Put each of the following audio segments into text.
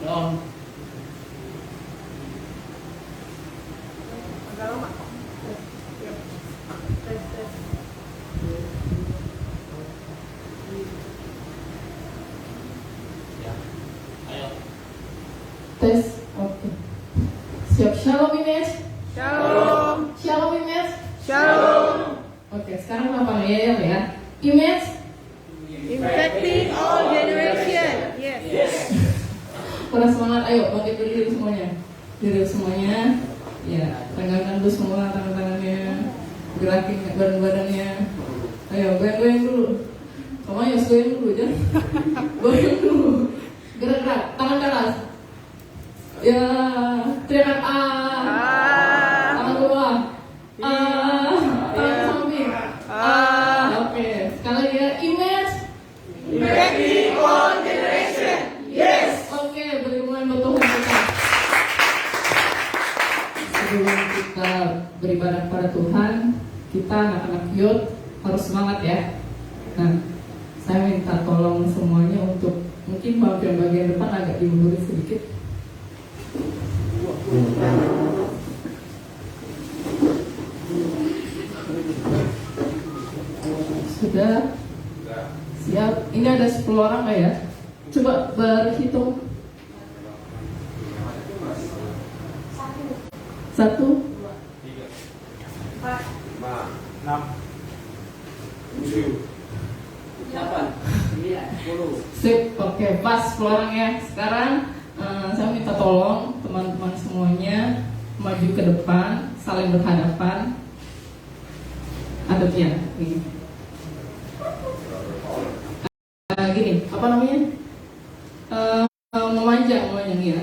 On. Agak lama. Tes, tes. Ya. Ayo. Tes, oke. Siap, shalom image. Shalom. Shalom image. Shalom. Oke, sekarang apa ya ya? Image. Infecting all generation. Yes. Kurang semangat, ayo bangkit berdiri semuanya. Diri semuanya. Ya, regangkan dulu semua tangan-tangannya. Gerakin badan-badannya. Ayo, goyang-goyang dulu. Kamu ayo goyang dulu, jangan. Goyang dulu. Gerak-gerak, tangan ke atas. Ya, teriakan A. Tangan ke bawah. A. Tangan ke samping. A. Oke, sekali lagi ya. Image. Infecting all generation. Yes. Oke, beri mulai untuk Tuhan kita. Sebelum kita beribadah pada Tuhan, kita anak-anak youth harus semangat ya. Nah, saya minta tolong semuanya untuk mungkin bagian depan agak dimundurin sedikit. Sudah siap. Ini ada 10 orang nggak ya? Coba berhitung. 1, 2, 3, 4, 5, 6, 7, 8, 9, 10. sip. Oke, pas 10 orang ya. Sekarang saya minta tolong teman-teman semuanya maju ke depan, saling berhadapan. Adabnya ini. Gini, apa namanya? Memanjang ya.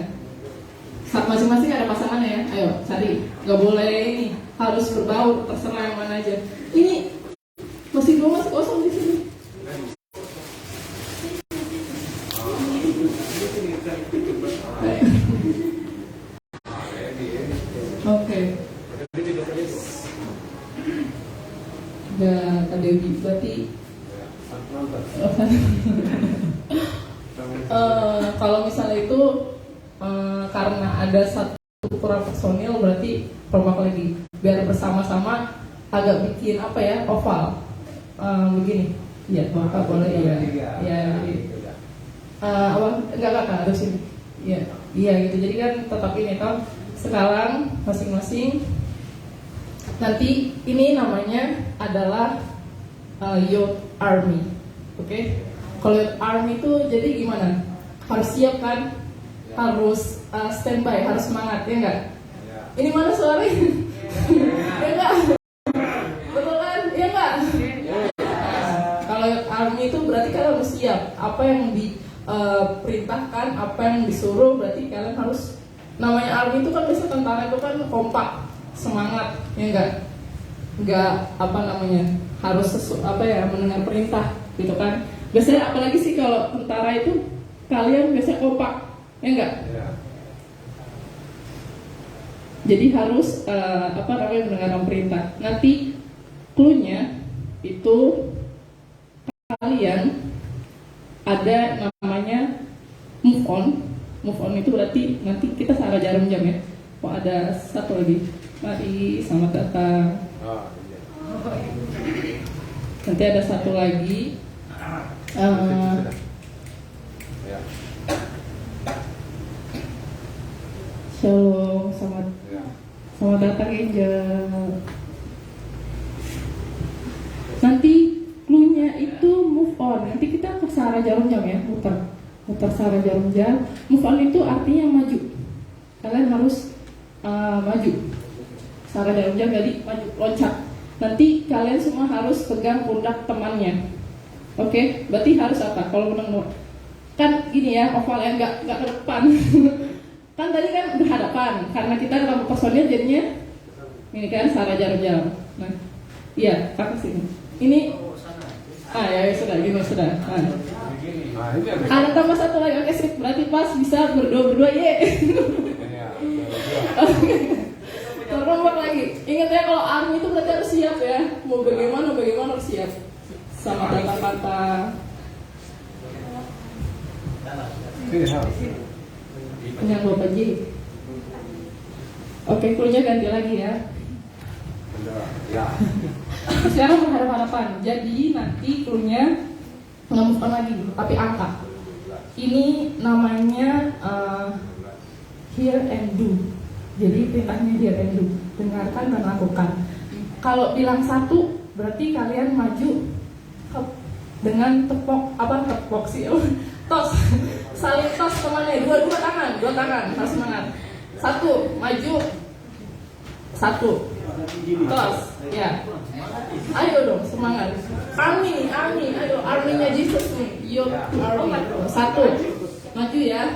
Saat masing-masing ada pasangannya ya. Ayo cari. Gak boleh ini, harus berbaur, terserah yang mana aja. Ini masih 2 masih kosong di sini. Oke. Udah Kak Dewi berarti kalau misalnya itu karena ada satu kurang personil, berarti perompak lagi biar bersama-sama agak bikin apa ya, oval begini. Iya, maka boleh ya. Ya, apa enggak harus ini. Iya gitu. Jadi kan tetap ini kan sekarang masing-masing. Nanti ini namanya adalah Youth Army. Oke. Kalau Youth Army itu jadi gimana? Harus siap kan? Harus standby, harus semangat, ya enggak? Ini mana suaranya? Ya enggak? Betul kan? Ya enggak? Kalau Youth Army itu berarti kalian harus siap. Apa yang diperintahkan, apa yang disuruh, berarti kalian harus. Namanya army itu kan biasanya tentara itu kan kompak, semangat, ya enggak apa namanya, harus mendengar perintah gitu kan. Biasanya apalagi sih kalau tentara itu kalian biasanya kompak, ya enggak? Jadi harus mendengar perintah. Nanti clue-nya itu kalian ada namanya move on. Move on itu berarti nanti kita searah jarum jam ya. Oh, ada satu lagi. Mari, selamat datang. Nanti ada satu lagi. Shalom, selamat datang Angel. Nanti clue-nya itu move on. Nanti kita ke searah jarum jam ya, muter searah jarum jam. Move on itu artinya maju. Kalian harus maju. Searah jarum jam jadi maju, loncat. Nanti kalian semua harus pegang pundak temannya. Oke, berarti harus apa? Kalau menang kan gini ya, oval yang nggak ke depan. Kan tadi kan berhadapan. Karena kita ketemu personil jadinya ini kan searah jarum jam. Nah, iya, kakak sini. Ini ya sudah, gini sudah. Ada tambah satu lagi, oke sip. Berarti pas bisa berdua ye. Terombak lagi. Ingat ya, kalau army itu berarti harus siap ya. Mau bagaimana harus siap. Sama kata-kata. Yang 2 J. Oke, clue-nya ganti lagi ya. Ya. Sekarang berhadapan-hadapan. Jadi nanti clue-nya nggak move on lagi, tapi angka. Ini namanya hear and do. Jadi perintahnya hear and do. Dengarkan dan lakukan. Kalau bilang 1, berarti kalian maju dengan tepok sih. Tos, saling tos temannya. Dua tangan, harus semangat. 1, maju. 1, tos, ya. Ayo dong, semangat. Army, ayo, arminya Jesus nih. Yo, army. 1, maju ya.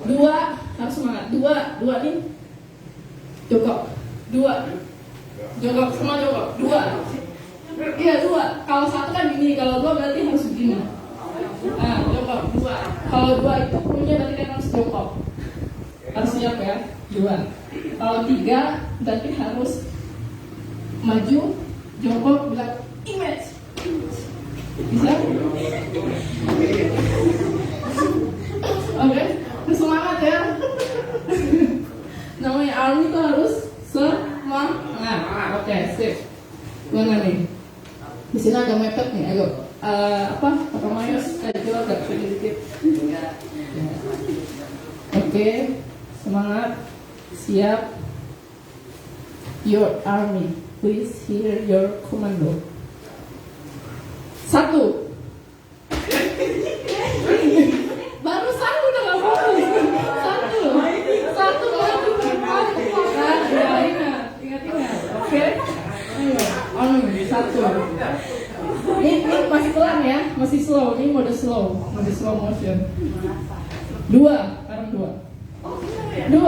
2, harus semangat. 2 nih. Jongkok. 2, jongkok, semua jongkok. 2, iya 2. Kalau 1 kan gini, kalau 2 berarti harus begini. Nah, jongkok. 2. Kalau 2 itu punya berarti kan harus jongkok. Harus siap ya. 2. Kalau 3 berarti harus maju, jongkok, bilang image. Bisa? Oke, semangat ya. Namanya army itu harus semangat. Oke, sip. Mana nih? Di sini agak mepet nih. Ayo, Pak Mayos, coba agak sedikit. Oke, semangat, siap. Your army, please hear your commando. 1. Baru 1 udah gak fokus. 1 maju cepat. Ya, ingat. Oke. Ayo, army 1. Ini masih pelan ya, masih slow. Ini mode slow motion. 2, sekarang 2. 2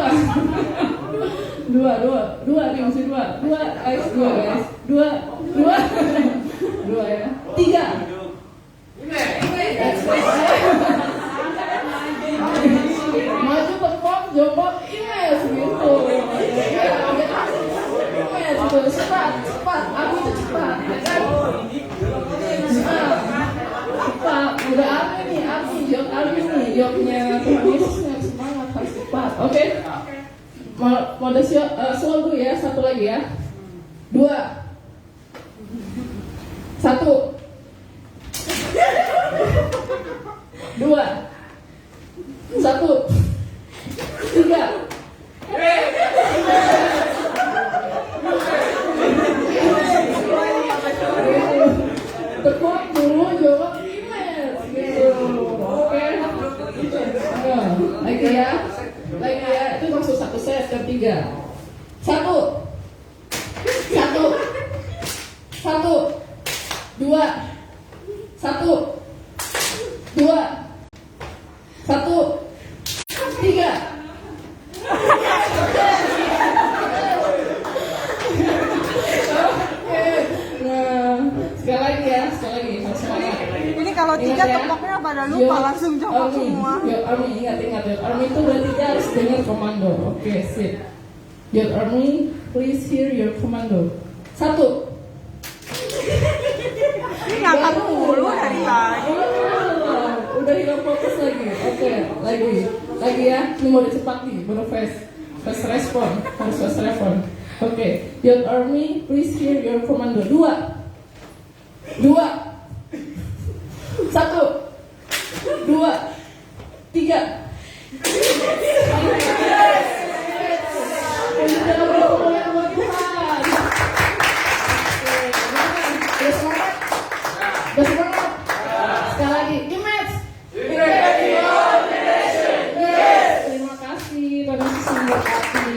nih masih 2 guys. 2 ya. 3. Maju tepok, jongkok, image gitu. Image cepat. Aku itu cepat. Cepat. Udah Army nih. Joknya Yesusnya semangat, harus cepat. Oke. Mode slow dulu ya, 1 lagi ya. 2, 1. 2, 1, 3. Tepuk dulu, jawab image gitu. Oke. Lagi ya. Itu maksud 1 set ke 3. 1, 2, 1, 3. Sekali lagi harus semangat. Ini kalau 3 tepoknya pada lupa langsung jongkok semua. Your army, ingat. Your army itu berarti dia harus dengar komando. Oke, sip. Your army, please hear your commando. 1. Ini ngangkat mulu dari tadi. Udah hilang fokus lagi. Oke, lagi ya. Ini mode cepat nih, mode fast respon. Harus fast respon. Oke, your army, please hear your commando. 2, 1, 2, 3. Udah semangat. Sekali lagi, image. Yes. Terima kasih, Tuhan Yesus memberkati.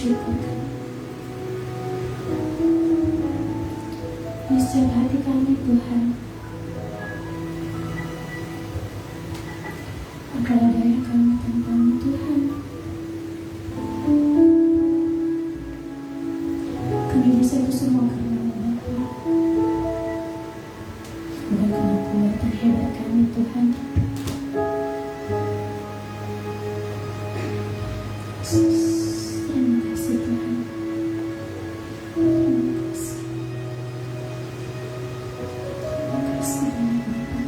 bersyukur di setiap hati kami Tuhan. Engkau daya kami tanpa-Mu Tuhan. Kami bisa itu semua karena-Mu Bapa, bukan karena kuat dan hebat kami Tuhan. Terima kasih Tuhan. Terima kasih. Terima kasih banyak Bapa.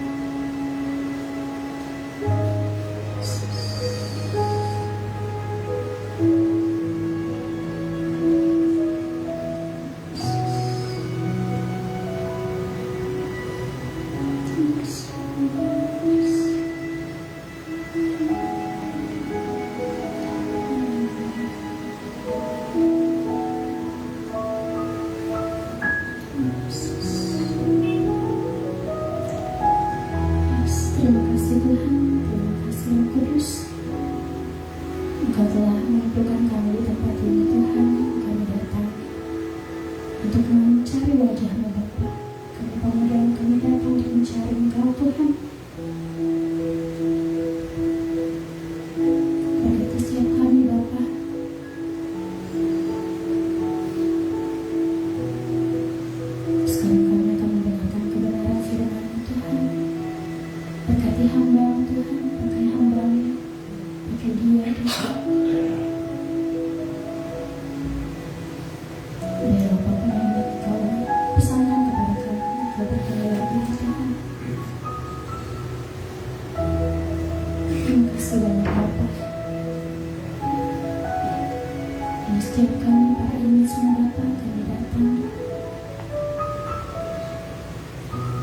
Terima kasih Tuhan, terima kasih Roh Kudus. Engkau telah mengumpulkan kami di tempat ini Tuhan. Kami datang untuk mencari wajah-Mu Bapa. Kami pemuda, kami datang untuk mencari Engkau Tuhan. Berkati setiap kami Bapa. Sekarang kami akan mendengarkan kebenaran firman-Mu Tuhan. Berkati hamba-Mu Tuhan, pakai hamba-Mu, pakai dia Tuhan. Biar apapun yang Engkau pesankan kepada kami, Engkau berkata Tuhan. Terima kasih banyak Bapa. Dan setiap kami para ini semua Bapa, kami datang.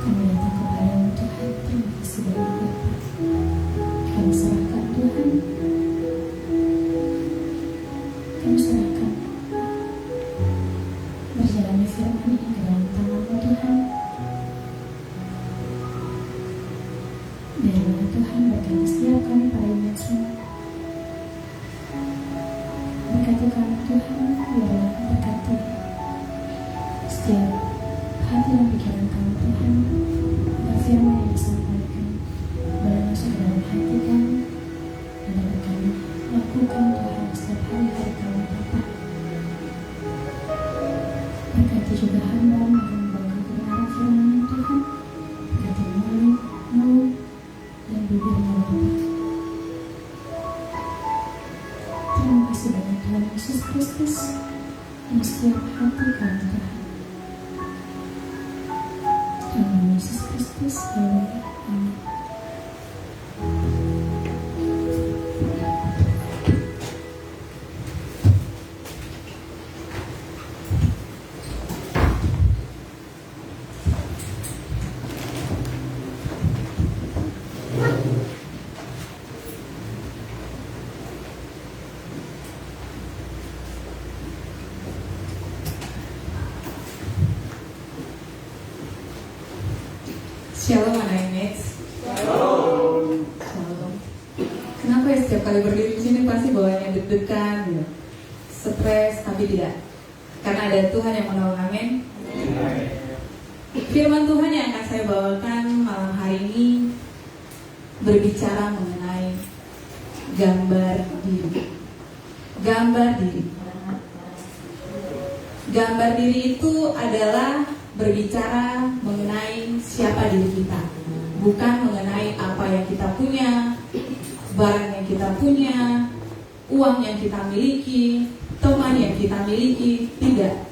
Kami datang kepada-Mu Tuhan. Terima kasih banyak Bapa. Kami serahkan Tuhan. Kami serahkan berjalannya firman ini ke dalam tangan-Mu Tuhan. Biarlah Tuhan berkati setiap kami para iman semua. Berkati kami Tuhan. Biarlah berkati setiap hati dan pikiran kami Tuhan. Agar firman yang disampaikan boleh masuk ke dalam hati kami dan dapat kami lakukan Tuhan setiap hari-hari kami Bapa. Berkati juga hamba yang akan membawakan kebenaran firman Tuhan. Berkati mulut dan bibirnya Bapa. Terima kasih banyak Tuhan Yesus Kristus dan setiap hati kami Tuhan. Tuhan Yesus Kristus, haleluya, amin. Shalom anak image. Shalom. Kenapa ya setiap kali berdiri di sini pasti bawaannya deg-degan, gitu. Stres, tapi tidak. Karena ada Tuhan yang menolong, amin. Firman Tuhan yang akan saya bawakan malam hari ini berbicara mengenai gambar diri. Gambar diri. Gambar diri itu adalah berbicara mengenai siapa diri kita, bukan mengenai apa yang kita punya, barang yang kita punya, uang yang kita miliki, teman yang kita miliki, tidak.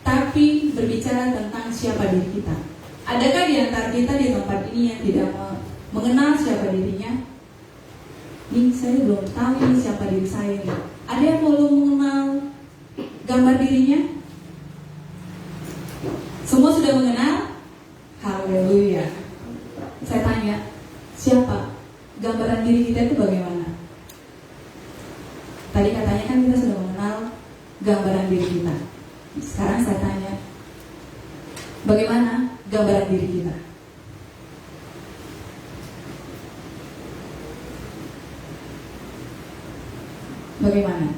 Tapi berbicara tentang siapa diri kita. Adakah di antara kita di tempat ini yang tidak mengenal siapa dirinya? Ini saya belum tahu ini siapa diri saya. Ada yang belum mengenal gambar dirinya? Semua sudah mengenal? Haleluya. Saya tanya, siapa? Gambaran diri kita itu bagaimana? Tadi katanya kan kita sudah mengenal gambaran diri kita. Sekarang saya tanya, bagaimana gambaran diri kita? Bagaimana?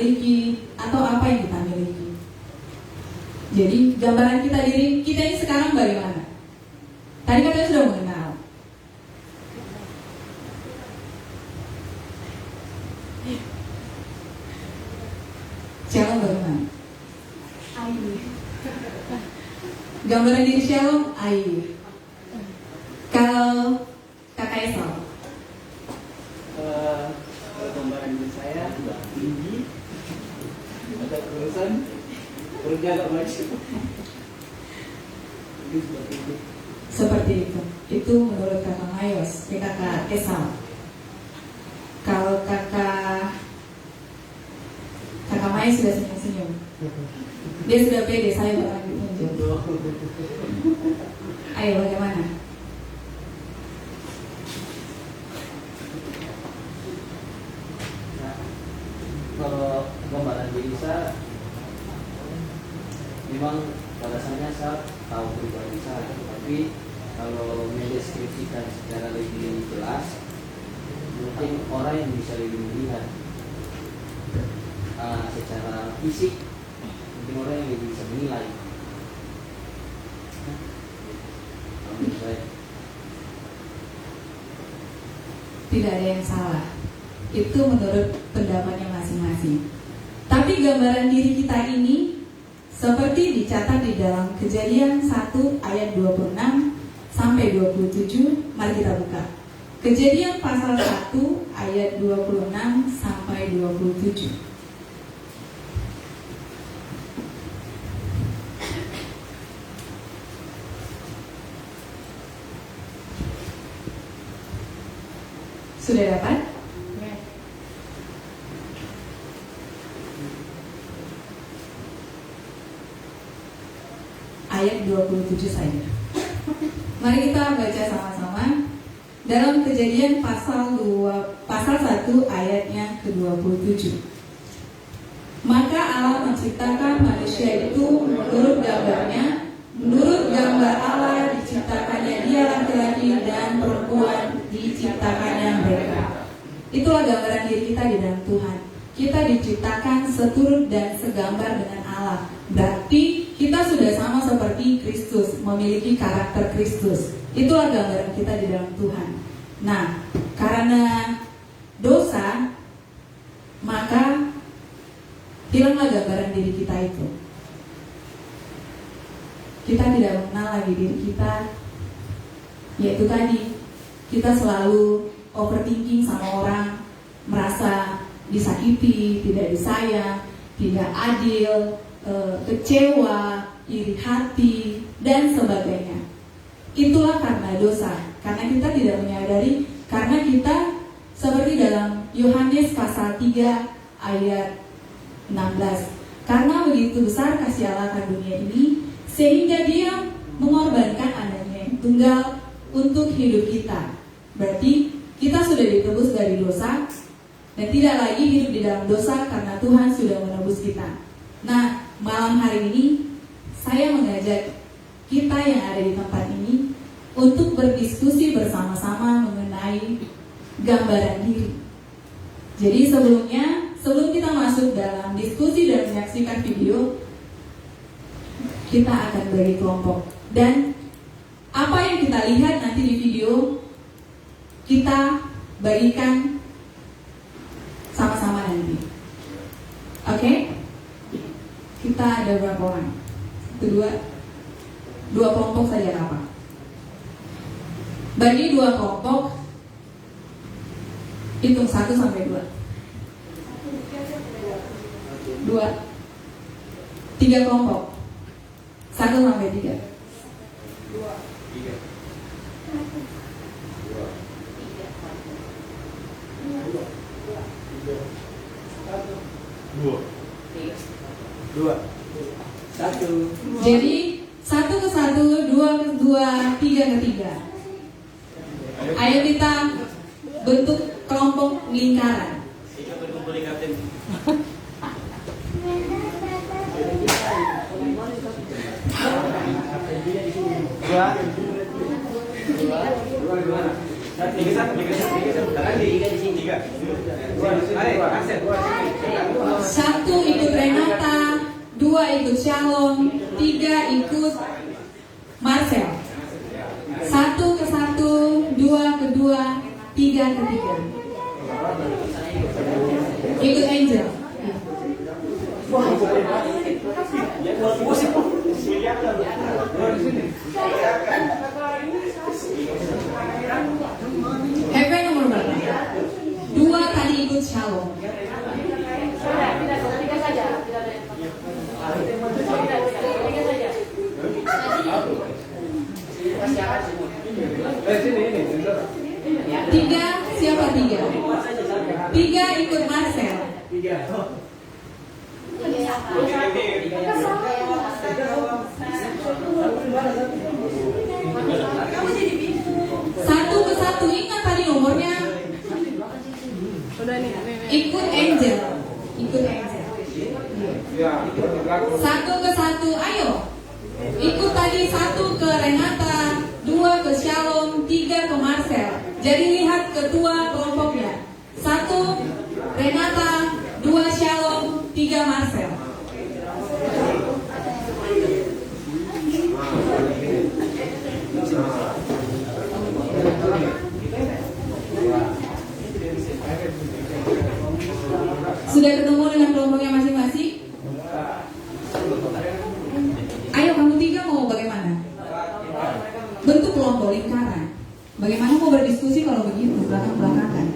miliki atau apa yang kita miliki. Jadi gambaran kita diri kita ini sekarang bagaimana? Tadi katanya sudah mengenal. Shalom bagaimana? Air. Gambaran diri Shalom air. Kalau Kakak Esau, Gambaran diri saya tinggi, ada kurusan, perutnya agak maju. Jadi seperti itu. seperti itu. Itu menurut Kakak Mayos, Kakak Esau. Kalau Kakak Mayos sudah senyum-senyum. Dia sudah pede, saya bakal ditunjuk. Ayo bagaimana? Nah, kalau gambaran diri saya, memang pada dasarnya saya tahu pribadi saya, tapi kalau mendeskripsikan secara lebih jelas, mungkin orang yang bisa lebih melihat secara fisik, mungkin orang yang lebih bisa menilai. Menurut saya. Tidak ada yang salah. Itu menurut pendapatnya masing-masing. Tapi gambaran diri kita ini seperti dicatat di dalam Kejadian 1 ayat 26 sampai 27. Mari kita buka. Kejadian pasal 1 ayat 26 sampai 27. Sudah dapat? Ayat 27 saja. Mari kita baca sama-sama dalam Kejadian pasal 1 ayatnya ke-27. Maka Allah menciptakan manusia itu menurut gambarnya, menurut gambar Allah diciptakannya dia laki-laki dan perempuan diciptakannya mereka. Itulah gambaran diri kita di dalam Tuhan. Kita diciptakan seturut dan segambar dengan Allah. Berarti kita sudah sama seperti Kristus, memiliki karakter Kristus. Itulah gambaran kita di dalam Tuhan. Nah, karena dosa, maka hilanglah gambaran diri kita itu. Kita tidak mengenal lagi diri kita. Yaitu tadi, kita selalu overthinking sama orang, merasa disakiti, tidak disayang, tidak adil, kecewa, iri hati, dan sebagainya. Itulah karena dosa. Karena kita tidak menyadari, karena kita seperti dalam Yohanes pasal 3 ayat 16. Karena begitu besar kasih Allah akan dunia ini, sehingga dia mengorbankan anaknya yang tunggal untuk hidup kita. Berarti kita sudah ditebus dari dosa dan tidak lagi hidup di dalam dosa karena Tuhan sudah menebus kita. Nah, malam hari ini saya mengajak kita yang ada di tempat ini untuk berdiskusi bersama-sama mengenai gambaran diri. Jadi sebelum kita masuk dalam diskusi dan menyaksikan video, kita akan bagi kelompok. Dan apa yang kita lihat nanti di video, kita bagikan sama-sama nanti. Oke? Kita ada berapa orang? Dua kelompok saja apa? Bagi dua kelompok, hitung 1 sampai 2. 3 kelompok. 1 sampai 3. 2 1. Jadi 1 ke 1, 2 ke 2, 3 ke 3. Ayo kita bentuk kelompok lingkaran. Dua gimana? Satu ikut Renata, dua ikut Shalom, tiga ikut Marcel. Satu ke satu, dua ke dua, tiga ke tiga. Ikut Angel. Heaven nomor berapa? Dua tadi ikut Shalom. Tiga, siapa tiga? Tiga ikut Marcel. Satu ke satu, ingat tadi nomornya. Ikut Angel. Ikut Angel. Satu ke satu, ayo. Ikut tadi satu ke Renata, dua ke Shalom, tiga ke Marcel. Jadi lihat ketua kelompoknya. Satu Renata, dua Shalom, tiga Marcel. Sudah ketemu dengan kelompoknya masing-masing? Ayo kamu tiga mau bagaimana? Bentuk kelompok lingkaran. Bagaimana mau berdiskusi kalau begitu belakang-belakangan?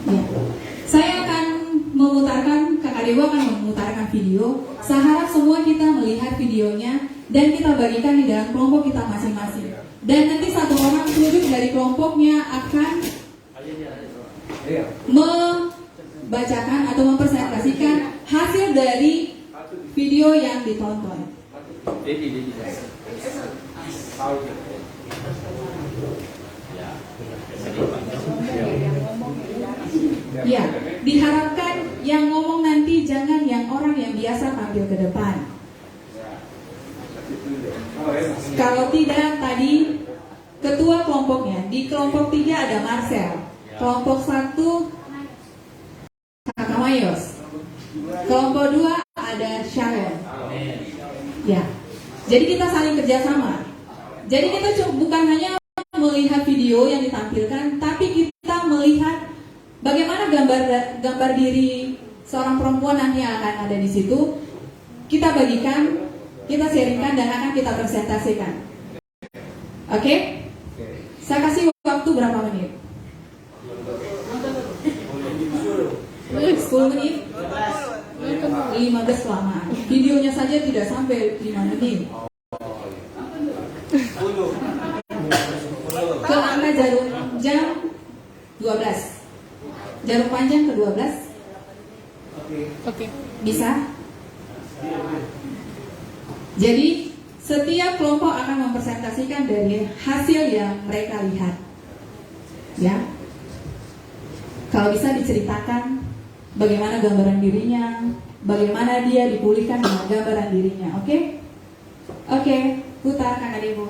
Ya. Saya akan memutarkan, Kakak Dewa akan memutarkan video. Saya harap semua kita melihat videonya dan kita bagikan di dalam kelompok kita masing-masing. Dan nanti satu orang duduk dari kelompoknya akan membacakan atau mempresentasikan hasil dari video yang ditonton. Ya, diharapkan yang ngomong nanti jangan yang orang yang biasa tampil ke depan. Kalau tidak, tadi ketua kelompoknya di kelompok 3 ada Marcel, kelompok 1 Kakak Mayos, kelompok 2 ada Sharon. Ya, jadi kita saling kerjasama. Jadi kita bukan hanya melihat video yang ditampilkan, tapi kita melihat bagaimana gambar diri seorang perempuan nanti yang akan ada di situ. Kita bagikan, kita sharingkan dan akan kita presentasikan. Oke? Saya kasih waktu berapa menit? 10 menit? 15 kelamaan. Videonya saja tidak sampai 5 menit. Ke angka jarum jam 12. Jarum panjang ke 12. Oke. Bisa? Jadi setiap kelompok akan mempresentasikan dari hasil yang mereka lihat. Ya. Kalau bisa diceritakan bagaimana gambaran dirinya, bagaimana dia dipulihkan dengan gambaran dirinya. Oke? Oke, putar Kakak Dewo.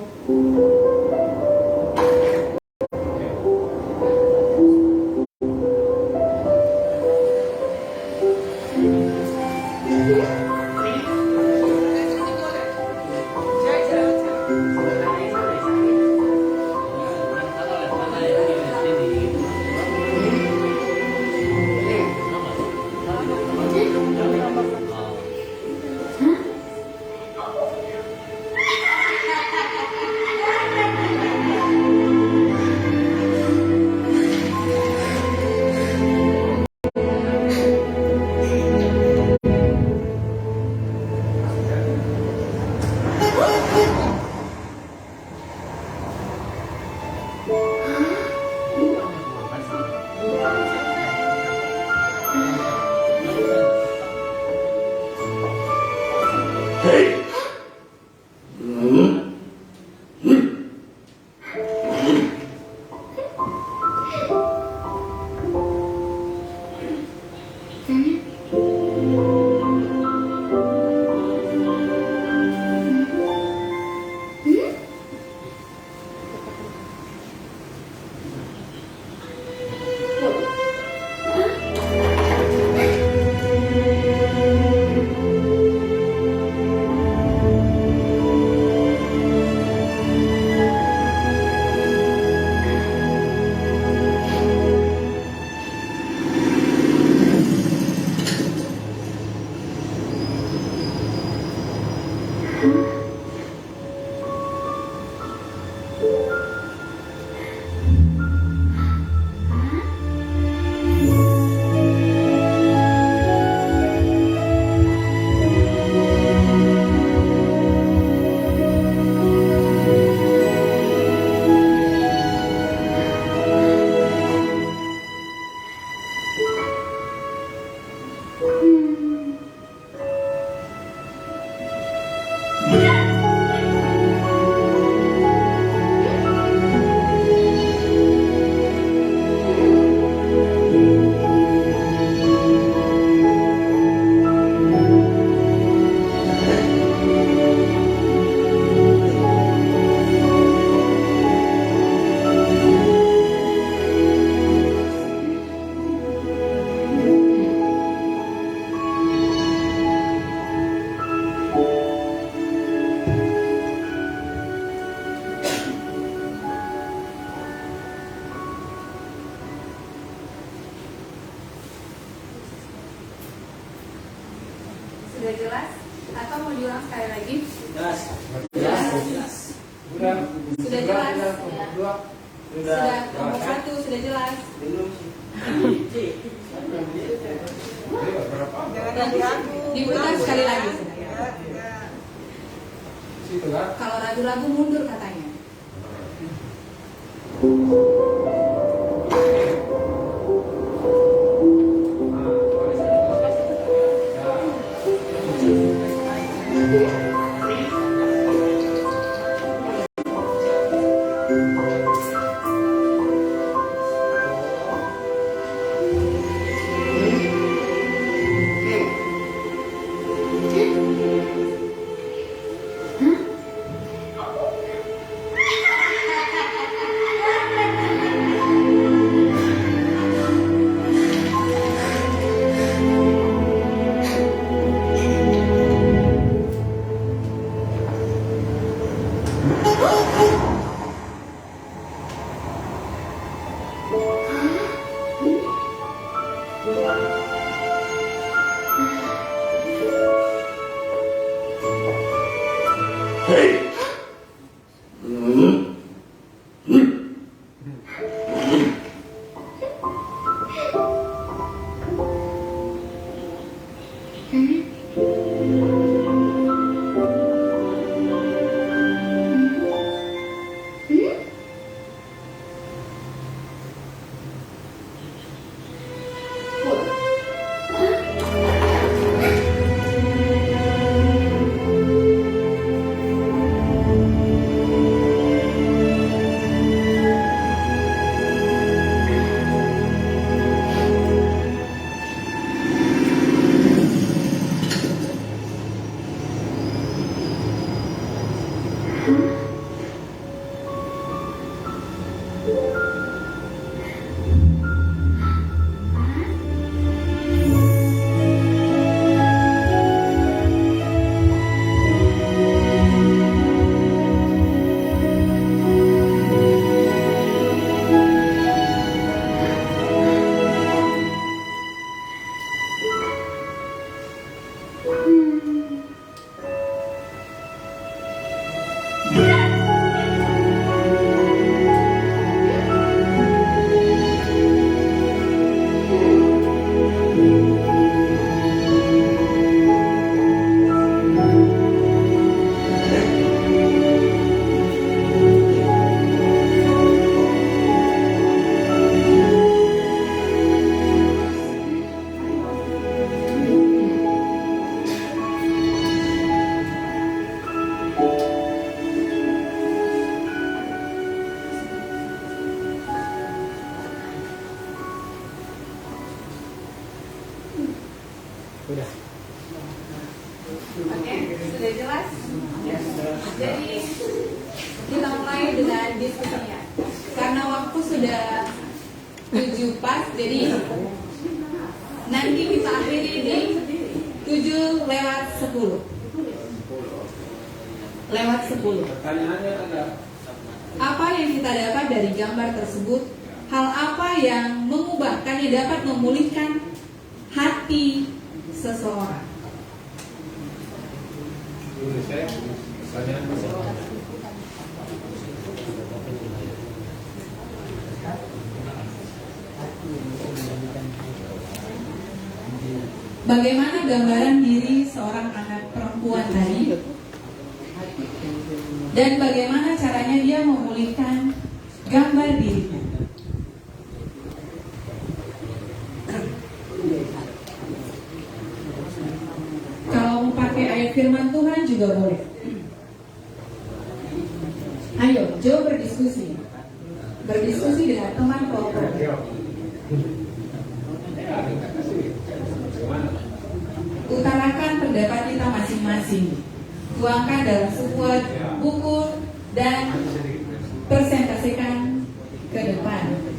diulang sekali lagi. Jelas. Jelas. Sudah jelas. Sudah nomor 1 sudah jelas. Jangan ragu-ragu. Diputar sekali lagi. Ya. Kalau ragu-ragu mundur katanya. Udah. Oke, sudah jelas? Jadi kita mulai dengan diskusinya. Karena waktu sudah 7 pas, jadi nanti kita akhiri di 7 lewat 10. Lewat 10. Pertanyaannya ada. Apa yang kita dapat dari gambar tersebut? Hal apa yang mengubahkan, yang dapat memulihkan hati seseorang? Bagaimana gambaran diri seorang anak perempuan tadi? Dan bagaimana caranya dia memulihkan gambar dirinya? Kalau mau pakai ayat firman Tuhan juga boleh. Ayo, Jo berdiskusi. Berdiskusi dengan teman kelompok. Utarakan pendapat kita masing-masing. Tuangkan dalam sebuah buku dan presentasikan ke depan.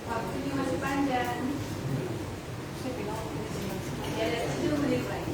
Waktunya masih panjang. Ya, ada 7 menit lagi.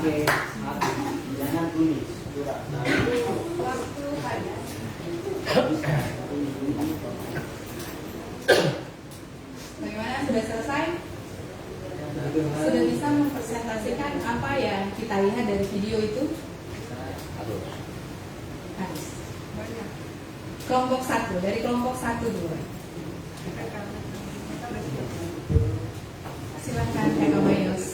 Oke, jangan tulis surat. Bagaimana, sudah selesai? Sudah bisa mempresentasikan apa yang kita lihat dari video itu? Harus. Kelompok 1, dari kelompok 1 dulu. Silakan Kak Mayos.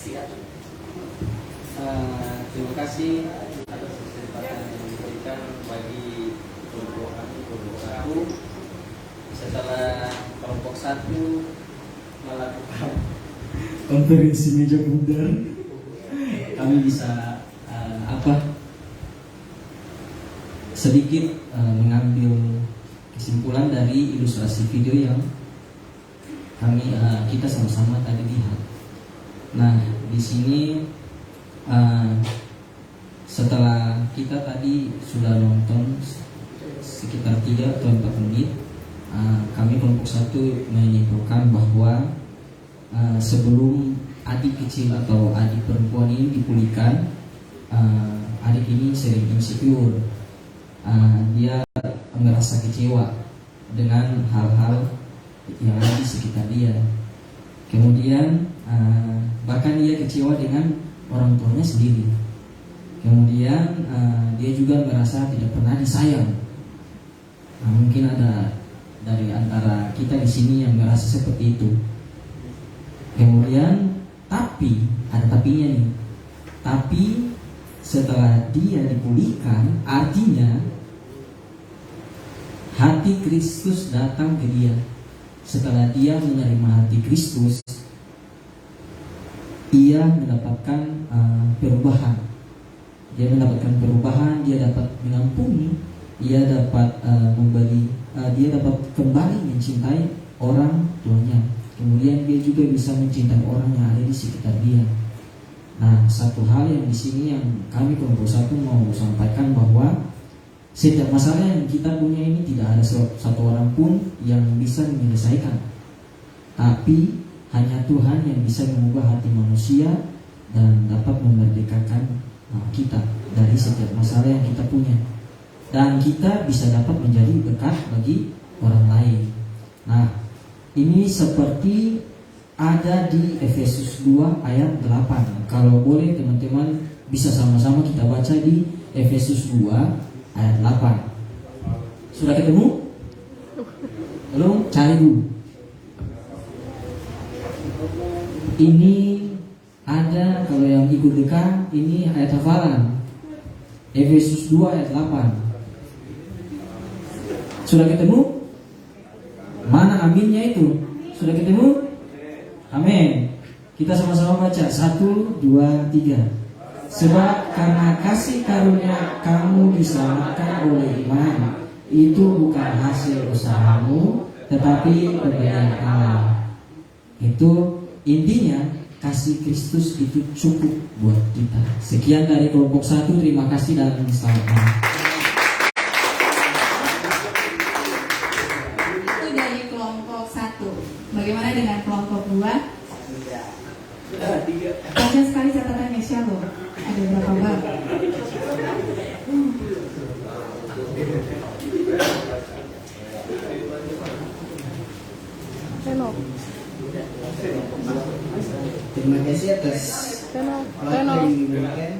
Terima kasih atas kesempatan yang diberikan bagi kelompok satu. Setelah kelompok 1 melakukan konferensi meja bundar, kami bisa sedikit mengambil kesimpulan dari ilustrasi video yang kita sama-sama tadi lihat. Nah, di sini setelah kita tadi sudah nonton sekitar 3 atau 4 menit, kami kelompok 1 menyimpulkan bahwa sebelum adik kecil atau adik perempuan ini dipulihkan, adik ini sering insecure. Dia merasa kecewa dengan hal-hal yang ada di sekitar dia. Kemudian bahkan dia kecewa dengan orang tuanya sendiri. Kemudian dia juga merasa tidak pernah disayang. Mungkin ada dari antara kita di sini yang merasa seperti itu. Kemudian tapi ada tapinya nih. Tapi setelah dia dipulihkan, artinya hati Kristus datang ke dia. Setelah dia menerima hati Kristus, ia mendapatkan perubahan. Dia mendapatkan perubahan, dia dapat mengampuni, dia dapat dia dapat kembali mencintai orang tuanya. Kemudian kemudian dia juga bisa mencintai orang yang ada di sekitar dia. Nah, satu hal yang di sini yang kami kelompok satu mau sampaikan bahwa setiap masalah yang kita punya ini tidak ada satu orang pun yang bisa menyelesaikan, tapi hanya Tuhan yang bisa mengubah hati manusia dan dapat memerdekakan kita dari setiap masalah yang kita punya, dan kita bisa dapat menjadi berkat bagi orang lain. Nah, ini seperti ada di Efesus 2 ayat 8. Kalau boleh teman-teman bisa sama-sama kita baca di Efesus 2 ayat 8. Sudah ketemu? Belum? Cari dulu. Ini ada, kalau yang ikut dekat, ini ayat hafalan Efesus 2 ayat 8. Sudah ketemu? Mana aminnya itu? Sudah ketemu? Amin. Kita sama-sama baca 1, 2, 3. Sebab karena kasih karunia kamu diselamatkan oleh iman, itu bukan hasil usahamu, tetapi pemberian Allah. Itu intinya, kasih Kristus itu cukup buat kita. Sekian dari kelompok 1, terima kasih dan selamat malam. Itu dari kelompok 1. Bagaimana dengan kelompok 2? Baca sekali catatannya Shalom. Ada berapa bab? Terima kasih atas waktu yang diberikan.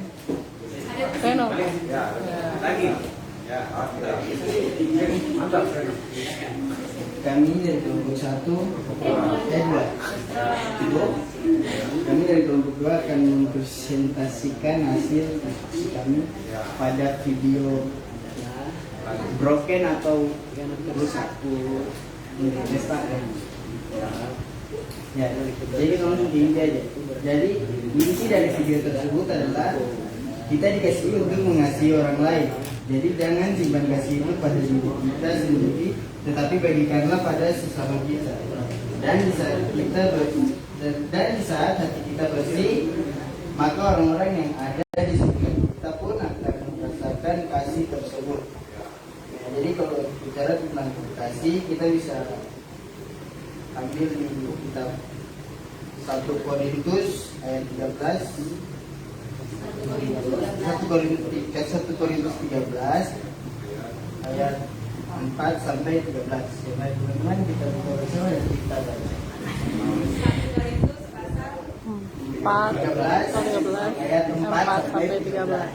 Kami dari kelompok 1 Kami dari kelompok 2 akan mempresentasikan hasil diskusi kami pada video broken atau rusak ya, jadi langsung inti aja. Jadi inti dari video tersebut adalah kita dikasih untuk mengasihi orang lain. Jadi jangan simpan kasih itu pada diri kita sendiri, tetapi bagikanlah pada sesama kita. Dan di saat hati kita bersih, maka orang-orang yang ada di sekitar kita pun akan merasakan kasih tersebut. Ya, jadi kalau bicara tentang kasih, kita bisa ambil di kitab 1 Korintus ayat 13, 1 Korintus 13 ayat 4 sampai 13. Ya, teman-teman, kita buka bersama dan kita baca. 13 ayat 4 sampai 13.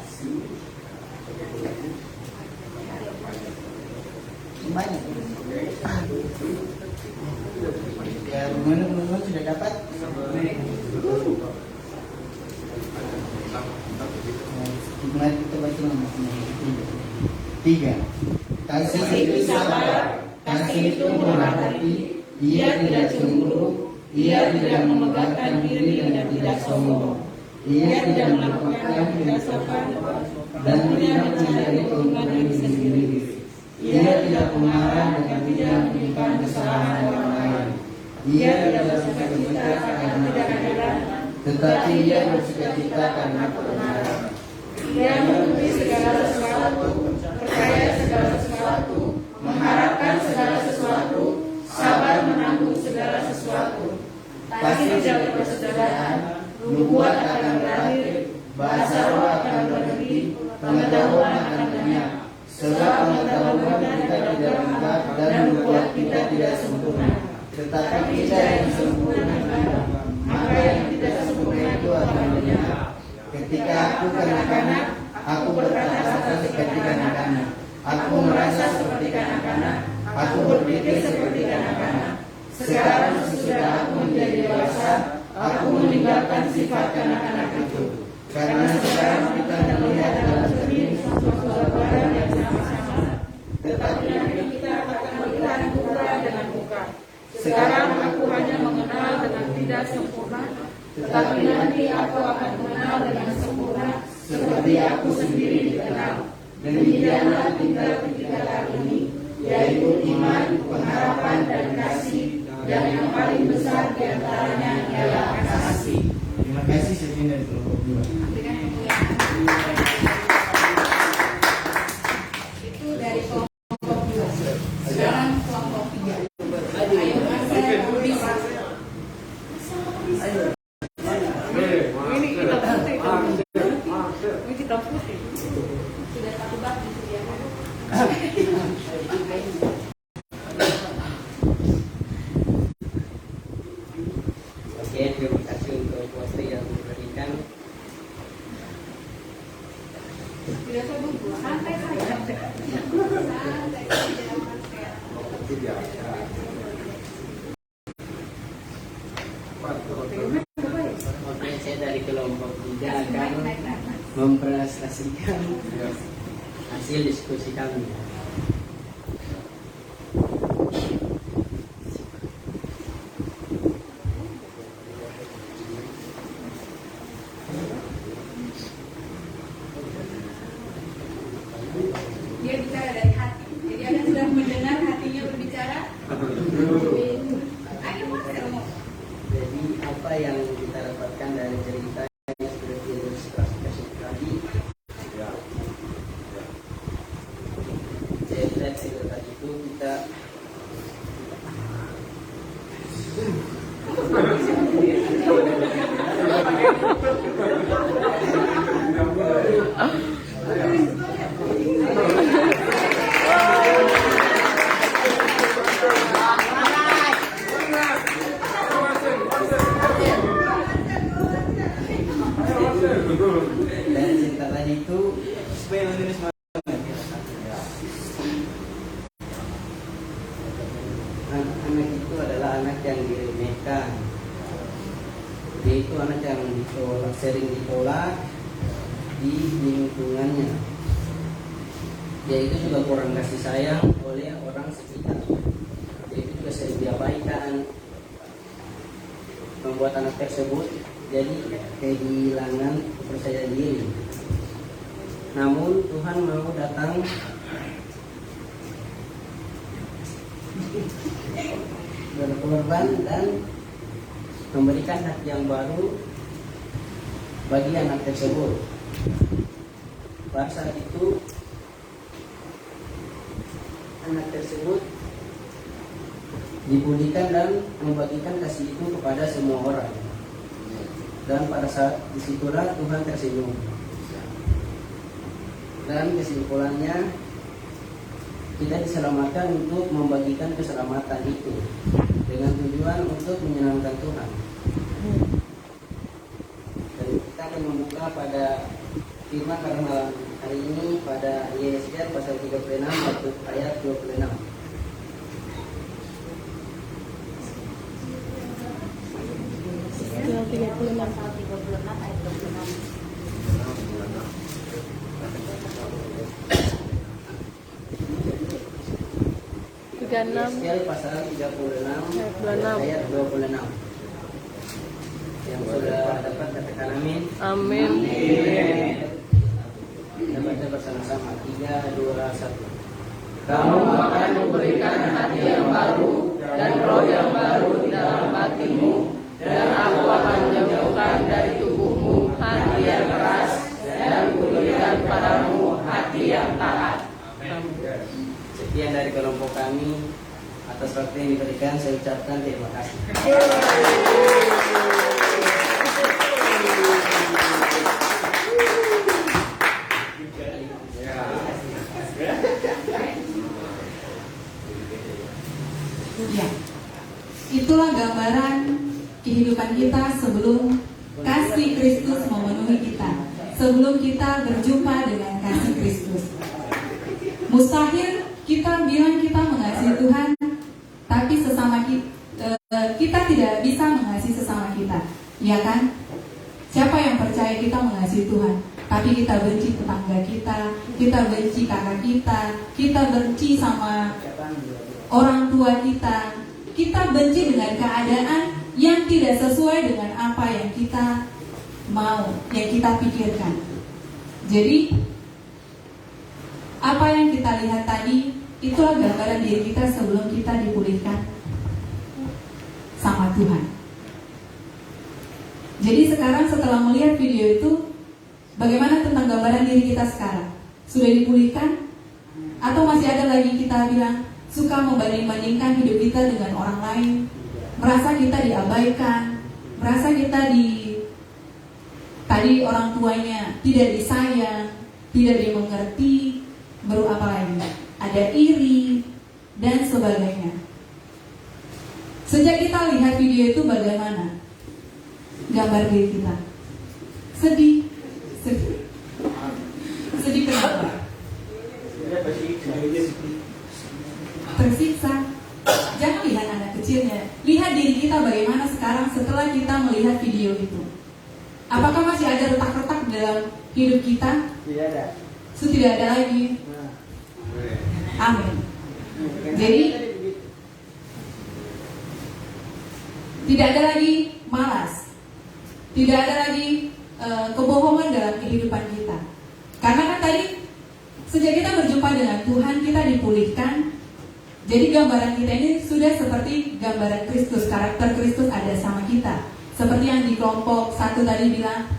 Semuanya. Ya, bagaimana teman-teman sudah dapat? Mari kita baca nama-nama. 3. Kasih itu sabar, kasih itu murah hati, ia tidak cemburu, ia tidak memegahkan diri dan tidak sombong, ia tidak melakukan tidak sopan dan tidak mencari keuntungan diri sendiri. Ia tidak pemarah dan tidak menyimpan kesalahan orang lain. Ia tidak bersukacita karena tidak keadilan, tetapi ia bersukacita karena kebenaran. Ia mengerti segala sesuatu, percaya segala sesuatu, mengharapkan segala sesuatu, sabar menanggung segala sesuatu. Pasti jaga persaudaraan, nubuat akan berakhir, bahasa roh akan berhenti, pengetahuan akan lenyap. Sebab pengetahuan kita tidak lengkap dan nubuat kita tidak sempurna. Tetapi kita yang sempurna, maka yang tidak sempurna itu akan lenyap. Ketika aku kanak-kanak, aku berkata-kata seperti kanak-kanak. Aku merasa seperti kanak-kanak. Aku berpikir seperti kanak-kanak. Sekarang sesudah aku menjadi dewasa, aku meninggalkan sifat kanak-kanak itu. Karena sekarang kita melihat dalam cermin suatu barang yang sama-sama, tetapi nanti kita akan melihat muka dengan muka. Sekarang aku hanya mengenal dengan tidak sempurna, tetapi nanti aku akan mengenal dengan sempurna, seperti aku sendiri dikenal. Demikianlah tinggal 3 hal ini, yaitu iman, pengharapan, dan kasih. dan yang paling besar di antaranya ialah kasih. Terima kasih Sefin dari kelompok 2. Itu dari kelompok 2. Sekarang kelompok 3. Ayo Marcel, bisa. Ini kita putih. Ini kita putih. Sudah satu bab disediakan. Oke, terima kasih untuk waktu yang diberikan. Tidak saya bungku. Santai saja. Santai saja Marcel. Oke, saya dari kelompok 3 akan mempresentasikan hasil diskusi kami. Dia bicara dari hati. Jadi Anda sudah mendengar hatinya berbicara. Ayo Marcel. Jadi apa yang kita dapatkan dari cerita yang sudah diilustrasikan tadi? Saya lihat cerita itu kita dari cerita tadi itu supaya menulis anak itu adalah anak yang diremehkan. Dia itu anak yang ditolak, sering ditolak di lingkungannya. Dia itu juga kurang kasih sayang oleh orang sekitar. Dia itu juga sering diabaikan, membuat anak tersebut jadi kehilangan kepercayaan diri. Namun Tuhan mau datang berkorban dan memberikan hak yang baru bagi anak tersebut. Pada saat itu anak tersebut dibudikan dan membagikan kasih itu kepada semua orang. Dan pada saat disitulah Tuhan tersenyum. Dan kesimpulannya kita diselamatkan untuk membagikan keselamatan itu dengan tujuan untuk menyenangkan Tuhan. Dan kita akan membuka pada firman pada malam hari ini pada Yesaya pasal 36 ayat 26. Pasal 36 ayat 26. Yesaya pasal 36 ayat 26. Yang sudah dapat katakan amin. Amin. Kita baca bersama-sama 3, 2, 1. Kamu akan memberikan hati yang baru dan roh yang baru di dalam hatimu, dan aku akan menjauhkan dari tubuhmu hati yang keras dan kuberikan padamu hati yang taat. Sekian dari kelompok kami. Atas waktu yang diberikan saya ucapkan terima kasih. Ya, itulah gambaran kehidupan kita sebelum kasih Kristus memenuhi kita, sebelum kita berjumpa dengan kasih Kristus. Mustahil kita bilang kita mengasihi Tuhan, tapi kita tidak bisa mengasihi sesama kita, ya kan? Siapa yang percaya kita mengasihi Tuhan, tapi kita benci tetangga kita benci kakak kita benci sama orang tua kita benci dengan keadaan yang tidak sesuai dengan apa yang kita mau, yang kita pikirkan. Jadi apa yang kita lihat tadi itulah gambaran diri kita sebelum kita dipulihkan. sama Tuhan. Jadi sekarang setelah melihat video itu, bagaimana tentang gambaran diri kita sekarang? Sudah dipulihkan? Atau masih ada lagi kita bilang suka membanding-bandingkan hidup kita dengan orang lain, merasa kita diabaikan, merasa kita tadi orang tuanya tidak disayang, tidak dimengerti, baru apa lagi? Ada iri dan sebagainya. Sejak kita lihat video itu, bagaimana gambar diri kita? Sedih. Sedih kenapa? Tersiksa. Jangan lihat anak kecilnya, lihat diri kita bagaimana sekarang setelah kita melihat video itu. Apakah masih ada retak-retak dalam hidup kita? Tidak ada. Sudah tidak ada lagi. Amin. Jadi tidak ada lagi malas, tidak ada lagi kebohongan dalam kehidupan kita. Karena kan tadi sejak kita berjumpa dengan Tuhan, kita dipulihkan. Jadi gambaran kita ini sudah seperti gambaran Kristus, karakter Kristus ada sama kita. Seperti yang di kelompok 1 tadi bilang,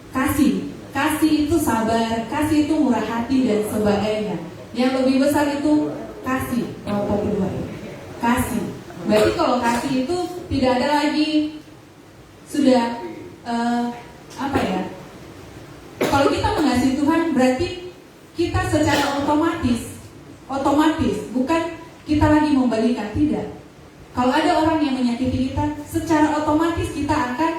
kasih itu sabar, kasih itu murah hati dan sebagainya. Yang lebih besar itu kasih, kelompok kedua ini. Kasih. Berarti kalau kasih itu tidak ada lagi, sudah kalau kita mengasihi Tuhan berarti kita secara otomatis, bukan kita lagi membalikan, tidak. Kalau ada orang yang menyakiti kita, secara otomatis kita akan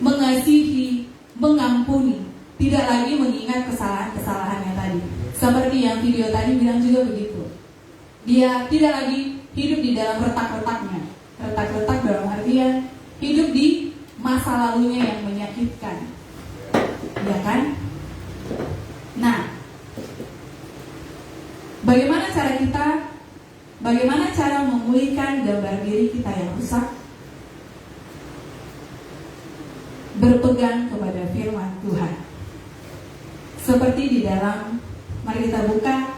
mengasihi, mengampuni, tidak lagi mengingat kesalahan-kesalahannya tadi. Seperti yang video tadi bilang juga begitu. Dia tidak lagi hidup di dalam retak-retaknya. Retak-retak dalam artian hidup di masa lalunya yang menyakitkan. Ya kan? Nah, bagaimana cara memulihkan gambar diri kita yang rusak? Berpegang kepada firman Tuhan. Seperti di dalam, mari kita buka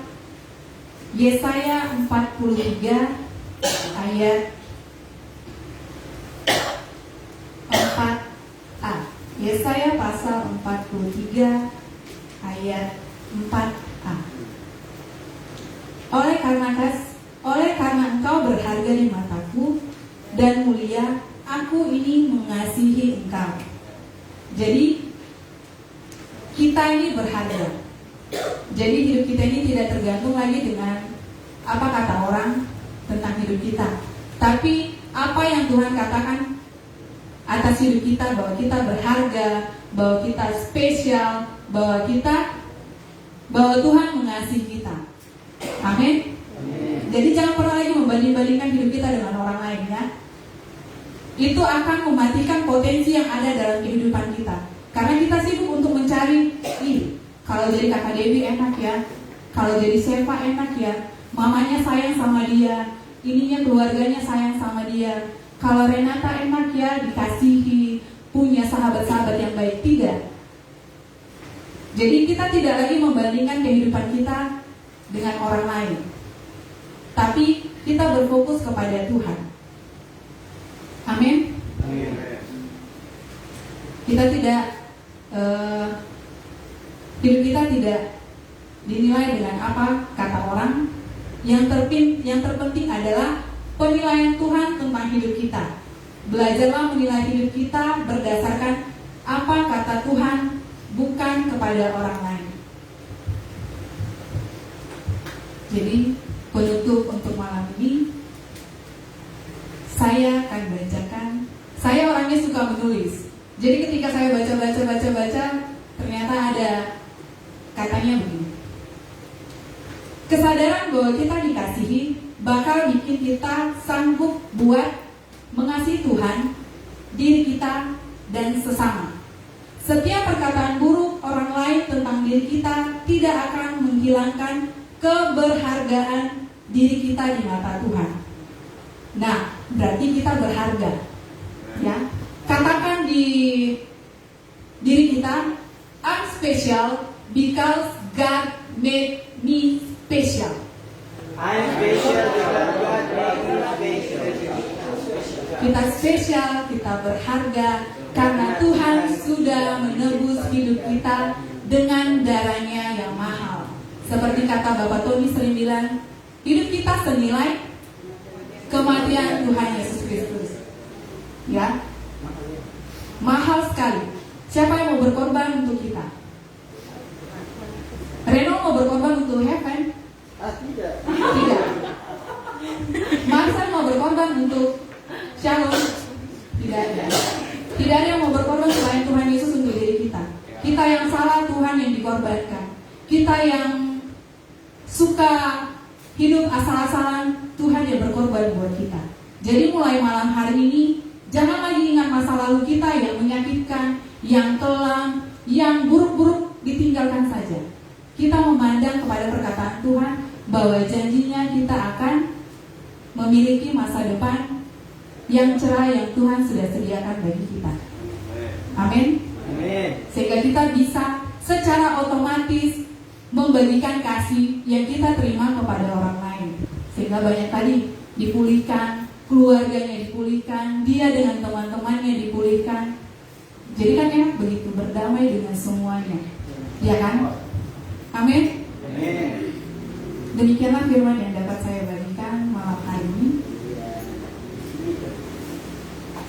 Yesaya 43 ayat 4a. Yesaya pasal 43 ayat 4a. Oleh karena engkau berharga di mataku dan mulia, aku ini mengasihi engkau. Jadi kita ini berharga. Jadi hidup kita ini tidak tergantung lagi dengan apa kata orang tentang hidup kita, tapi apa yang Tuhan katakan atas hidup kita, bahwa kita berharga, bahwa kita spesial, bahwa Tuhan mengasihi kita. Amin. Jadi jangan pernah lagi membanding-bandingkan hidup kita dengan orang lain, ya. Itu akan mematikan potensi yang ada dalam kehidupan kita. Karena kita sibuk untuk mencari, kalau jadi kakak Dewi enak ya, kalau jadi Seva enak ya, mamanya sayang sama dia, ininya keluarganya sayang sama dia. Kalau Renata enak ya, dikasihi, punya sahabat-sahabat yang baik. Tidak. Jadi kita tidak lagi membandingkan kehidupan kita dengan orang lain, tapi kita berfokus kepada Tuhan. Amin. Kita tidak hidup kita tidak dinilai dengan apa kata orang. Yang terpenting adalah penilaian Tuhan tentang hidup kita. Belajarlah menilai hidup kita berdasarkan apa kata Tuhan, bukan kepada orang lain. Jadi penutup untuk malam ini, saya akan bacakan. Saya orangnya suka menulis. Jadi ketika saya baca, ternyata ada katanya begini. Kesadaran bahwa kita dikasihi bakal bikin kita sanggup buat mengasihi Tuhan, diri kita, dan sesama. Setiap perkataan buruk orang lain tentang diri kita tidak akan menghilangkan keberhargaan diri kita di mata Tuhan. Nah, berarti kita berharga, ya. Katakan di diri kita, I'm special because God made me special. I'm special because God made me special. Kita spesial, kita berharga, karena Tuhan sudah menebus hidup kita dengan darahnya yang mahal. Seperti kata Bapak Tony sering bilang, hidup kita senilai kematian Tuhan Yesus Kristus. Ya, mahal sekali. Siapa yang mau berkorban untuk kita? Reno mau berkorban untuk heaven? Tidak. Tidak. Marcel mau berkorban untuk Shalom? Tidak ada. Tidak ada yang mau berkorban selain Tuhan Yesus untuk diri kita. Kita yang salah, Tuhan yang dikorbankan. Kita yang suka hidup asal-asalan, Tuhan yang berkorban buat kita. Jadi mulai malam hari ini, jangan lagi ingat masa lalu kita yang menyakitkan, yang kelam, yang buruk-buruk, ditinggalkan saja. Kita memandang kepada perkataan Tuhan bahwa janjinya kita akan memiliki masa depan yang cerah yang Tuhan sudah sediakan bagi kita. Amin. Sehingga kita bisa secara otomatis membagikan kasih yang kita terima kepada orang lain. Sehingga banyak tadi dipulihkan, keluarganya dipulihkan, dia dengan teman-temannya dipulihkan. Jadi kan enak begitu, berdamai dengan semuanya. Ya kan? Amin. Demikianlah firman yang dapat saya bagikan malam hari ini.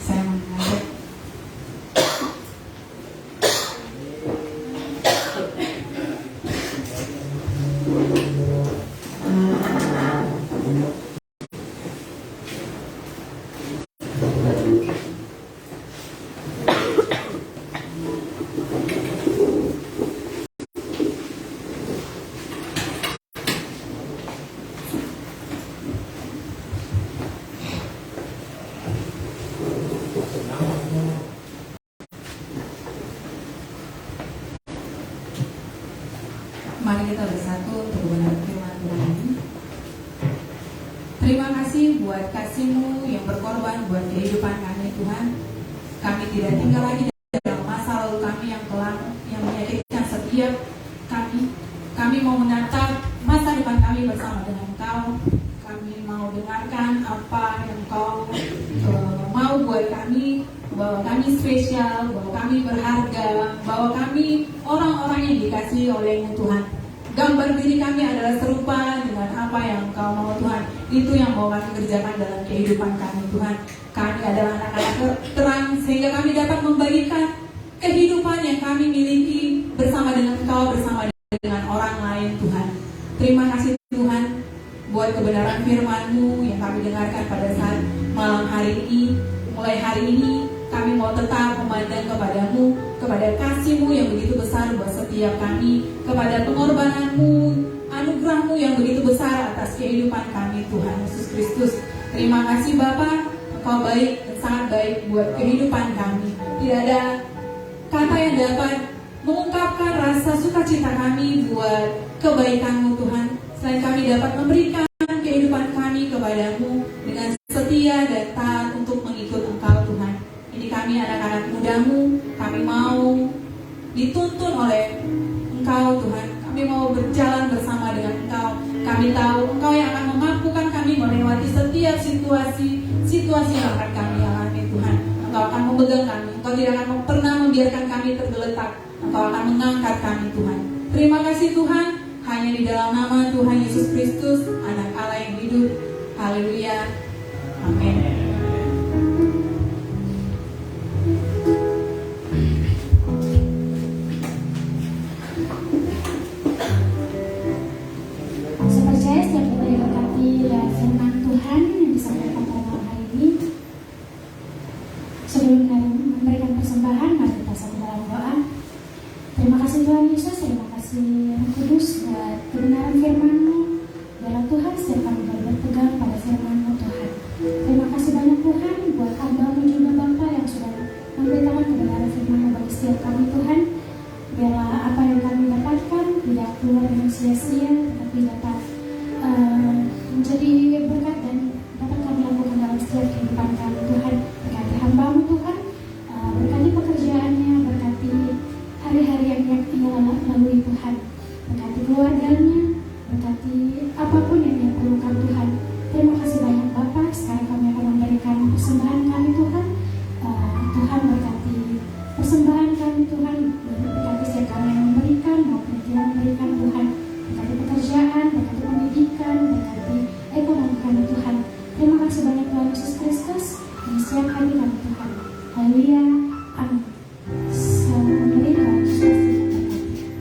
Saya mengajak mari kita bersatu untuk kebenaran firman Tuhan ini. Terima kasih buat kasih-Mu yang berkorban buat kehidupan kami Tuhan. Kami tidak tinggal lagi dalam masa lalu kami yang kelam, yang menyakitkan setiap kami. Kami mau menatap masa depan kami bersama dengan Engkau. Kami mau dengarkan apa yang Engkau mau buat kami, bahwa kami spesial, bahwa kami berharga, bahwa kami orang-orang yang dikasihi oleh-Mu Tuhan. Gambar diri kami adalah serupa dengan apa yang Engkau mau Tuhan. Itu yang mau kami kerjakan dalam kehidupan kami Tuhan. Kami adalah anak-anak terang sehingga kami dapat membagikan kehidupan yang kami miliki bersama dengan Engkau, bersama dengan orang lain Tuhan. Terima kasih Tuhan buat kebenaran firman-Mu yang kami dengarkan pada saat malam hari ini. Mulai hari ini kami mau tetap memandang kepada-Mu, kepada kasih-Mu yang begitu besar buat setiap kami, kepada pengorbanan-Mu, anugerah-Mu yang begitu besar atas kehidupan kami Tuhan Yesus Kristus. Terima kasih Bapa, Engkau baik dan sangat baik buat kehidupan kami. Tidak ada kata yang dapat mengungkapkan rasa sukacita kami buat kebaikan-Mu Tuhan, selain kami dapat memberikan kehidupan kami kepada-Mu dengan setia dan taat untuk mengikut Engkau Tuhan. Ini kami anak-anak muda-Mu, kami mau dituntun oleh Engkau Tuhan. Kami mau berjalan bersama dengan Engkau. Kami tahu Engkau yang akan memampukan kami melewati setiap situasi yang akan kami alami Tuhan. Engkau akan memegang kami. Engkau tidak akan pernah membiarkan kami tergeletak. Engkau akan mengangkat kami Tuhan. Terima kasih Tuhan. Hanya di dalam nama Tuhan Yesus Kristus, Anak Allah yang hidup. Haleluya. Amin. Saya percaya setiap kita diberkati oleh firman Tuhan yang disampaikan pada malam hari ini. Sebelum kami memberikan persembahan, mari kita satu dalam doa. Terima kasih Tuhan Yesus, terima kasih Roh Kudus buat kebenaran firman-Mu. Biarlah Tuhan setiap kami berpegang pada firman-Mu Tuhan. Terima kasih banyak Tuhan buat hamba-Mu juga Bapa yang sudah memberitakan kebenaran firman-Mu bagi setiap kami Tuhan. Biarlah apa yang kami dapatkan tidak keluar dengan sia-sia, tetapi dapat menjadi berkat dan dapat kami lakukan dalam setiap kehidupan kami Tuhan. Berkati hamba-Mu Tuhan, berkati pekerjaannya, berkati hari-hari yang ia lalui Tuhan, berkati keluarganya, berkati apapun yang ia perlukan Tuhan. Terima kasih banyak Bapa. Sekarang kami akan memberikan persembahan kami persembahan kami Tuhan, berkati setiap kami yang memberikan maupun tidak memberikan Tuhan, berkati pekerjaan, berkati pendidikan, berkati ekonomi kami Tuhan. Terima kasih banyak Tuhan Yesus Kristus yang setiap hari kami Tuhan. Haleluya, amin. Selamat memberi Tuhan Yesus Kristus berkati.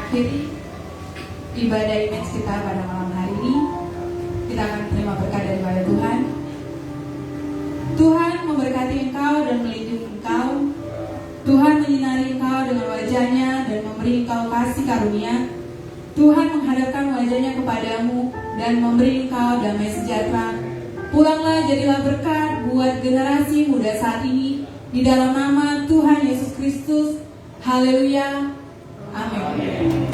mengakhiri ibadah image kita pada malam hari ini. Kita akan terima berkat daripada Tuhan. Tuhan memberkati engkau dan melindungi engkau. Tuhan menyinari engkau dengan wajahnya dan memberi engkau kasih karunia. Tuhan menghadapkan wajahnya kepadamu dan memberi engkau damai sejahtera. Pulanglah jadilah berkat buat generasi muda saat ini. Di dalam nama Tuhan Yesus Kristus. Haleluya. Amin.